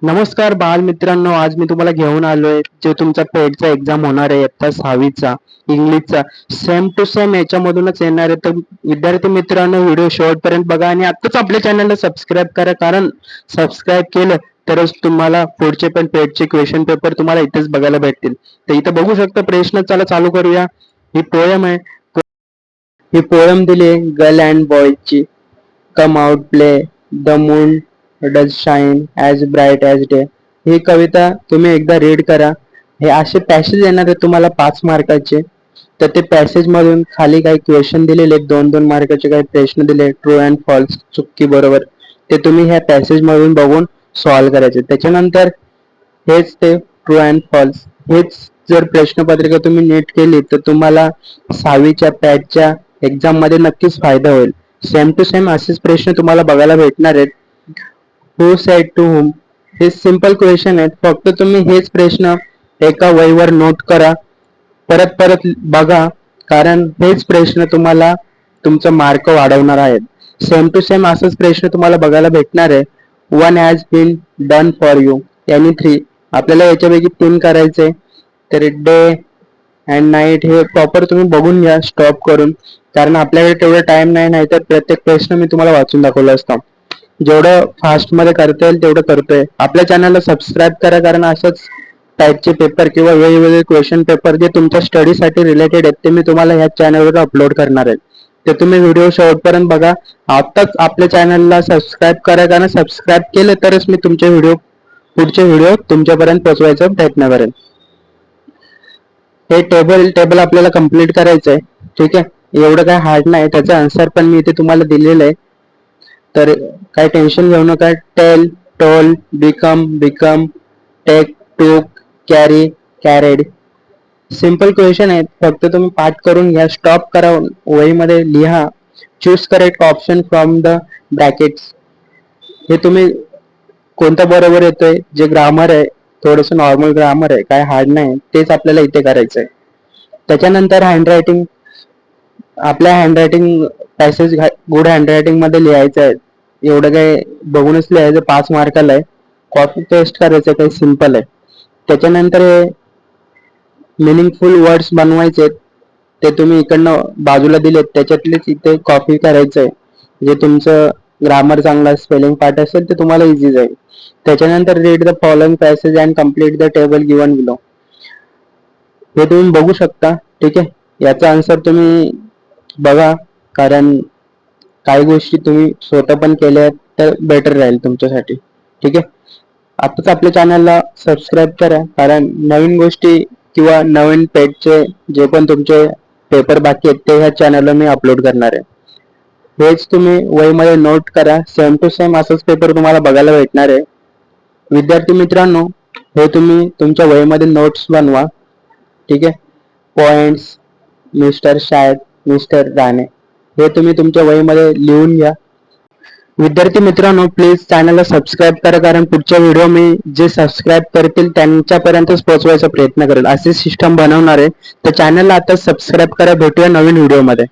नमस्कार बालमित्रांनो, आज मी तुम्हाला घेऊन आलोय जो तुमचा पेटचा एक्झाम होणार आहे इयत्ता 6वीचा इंग्लिशचा सेम टू सेम याच्यामधूनच येणार आहे. तर विद्यार्थी मित्रांनो, व्हिडिओ शेवटपर्यंत बघा आणि आत्ताच आपल्या चॅनलला सबस्क्राईब करा, कारण सबस्क्राईब केलं तरच तुम्हाला पुढचे पण पेटचे क्वेश्चन पेपर तुम्हाला इथेच बघायला भेटतील. तर इथं बघू शकता प्रश्न. चला चालू करूया. ही पोयम आहे. ही पोयम दिली आहे गर्ल अँड बॉयची. Come out play the moon does shine as bright as day. ही कविता तुम्ही एकदा रीड करा. हे असे पॅसेज येणार आहेत तुम्हाला 5 मार्काचे. तर ते पॅसेज मधून खाली काही क्वेश्चन दिलेले, 2-2 मार्काचे काही प्रश्न दिले, ट्रू अँड फॉल्स, चुकी बरोबर. ते तुम्ही ह्या पॅसेज मधून बघून सॉल्व्ह करायचे. त्याच्यानंतर हेच ते ट्रू अँड फॉल्स, हेच जर प्रश्नपत्रिका तुम्ही नीट केली तर तुम्हाला 6वीच्या पॅटच्या एक्झाम मध्ये नक्कीच फायदा होईल. सेम टू सेम असेच प्रश्न तुम्हाला बघायला भेटणार आहेत. हु सेड टू हुम, हे सिंपल क्वेश्चन आहेत. फक्त तुम्ही हेच प्रश्न एका वहीवर नोट करा, परत परत बघा, कारण हेच प्रश्न तुम्हाला तुमचं मार्क वाढवणार आहेत. सेम टू सेम असाच प्रश्न तुम्हाला बघायला भेटणार आहे. One has been done for you, यानी 3. आपल्याला याच्यापैकी 3 करायचे. तर डे अँड नाईट हे प्रॉपर तुम्ही बघून घ्या स्टॉप करून, कारण आपल्याकडे तेवढा टाइम नाही. नाहीतर प्रत्येक प्रश्न मी तुम्हाला वाचून दाखवला असता. जेवढं फास्ट मध्ये करता येईल तेवढं करतोय. आपल्या चॅनलला सबस्क्राईब करा, कारण असंच टाईपचे पेपर किंवा वेगवेगळे क्वेश्चन पेपर जे तुमच्या स्टडीसाठी रिलेटेड आहेत ते मी तुम्हाला ह्या चॅनलवर अपलोड करणार आहे. तर तुम्ही व्हिडिओ शेवटपर्यंत बघा. आताच आपल्या चॅनलला सबस्क्राईब करा, कारण सबस्क्राईब केलं तरच मी तुमचे पुढचे व्हिडिओ तुमच्यापर्यंत पोहोचवायचा प्रयत्न करेन. हे टेबल आपल्याला कम्प्लीट करायचं आहे. ठीक आहे, एवढं काय हार्ड नाही. त्याचा आन्सर पण मी इथे तुम्हाला दिलेलं आहे, तर काय टेन्शन घेऊ नका. टेल, टोल, बिकम, टेक, टूक, कॅरी, कॅरेड. सिंपल क्वेश्चन आहेत. फक्त तुम्ही पाठ करून घ्या, स्टॉप करा, वहीमध्ये लिहा. Choose correct option from the brackets. हे तुम्ही कोणता बरोबर येतोय, जे ग्रामर आहे थोडंसं नॉर्मल ग्रामर आहे, काय हार्ड नाही, तेच आपल्याला इथे करायचं आहे. त्याच्यानंतर हँडरायटिंग, आपल्या हँडरायटिंग पॅसेज गुड हँडरायटिंग मध्ये लिहायचं आहे. एवढं काय बघूनच लिहायचं, 5 मार्काला आहे. कॉपी पेस्ट करायचं, काही सिंपल आहे. त्याच्यानंतर मिनिंगफुल वर्ड्स बनवायचे, ते तुम्ही इकडनं बाजूला दिलेत त्याच्यातलेच इथे कॉपी करायचंय. जे तुमचं ग्रामर चांगला, स्पेलिंग पार्ट असेल ते तुम्हाला इझी जाईल. त्याच्यानंतर read the following passage and complete the table given below. हे तुम्ही बघू शकता. ठीक आहे, याचा आन्सर तुम्ही बघा, कारण काही गोष्टी तुम्ही स्वतः पण केल्या तर बेटर राहील तुमच्यासाठी. ठीक आहे, आताच आपल्या चॅनलला सबस्क्राईब करा, कारण नवीन गोष्टी किंवा नवीन पेजचे जे पण तुमचे पेपर बाकी आहेत ते ह्या चॅनलला मी अपलोड करणार आहे. हेच तुम्ही वहीमध्ये नोट करा. सेम टू सेम असाच पेपर तुम्हाला बघायला भेटणार आहे. विद्यार्थी मित्रांनो, हे तुम्ही तुमच्या वहीमध्ये नोट्स बनवा. ठीक आहे, पॉइंट्स, मिस्टर शायद, मिस्टर राणे, हे तुम्ही तुमच्या वहीमध्ये लिहून घ्या. विद्यार्थी मित्रांनो, प्लीज चॅनलला सबस्क्राईब करा, कारण पुढच्या व्हिडिओ मी जे सबस्क्राईब करतील त्यांच्यापर्यंतच पोहोचवायचा प्रयत्न करेल, अशी सिस्टम बनवणार आहे. तर चॅनलला आता सबस्क्राईब करा. भेटूया नवीन व्हिडिओमध्ये.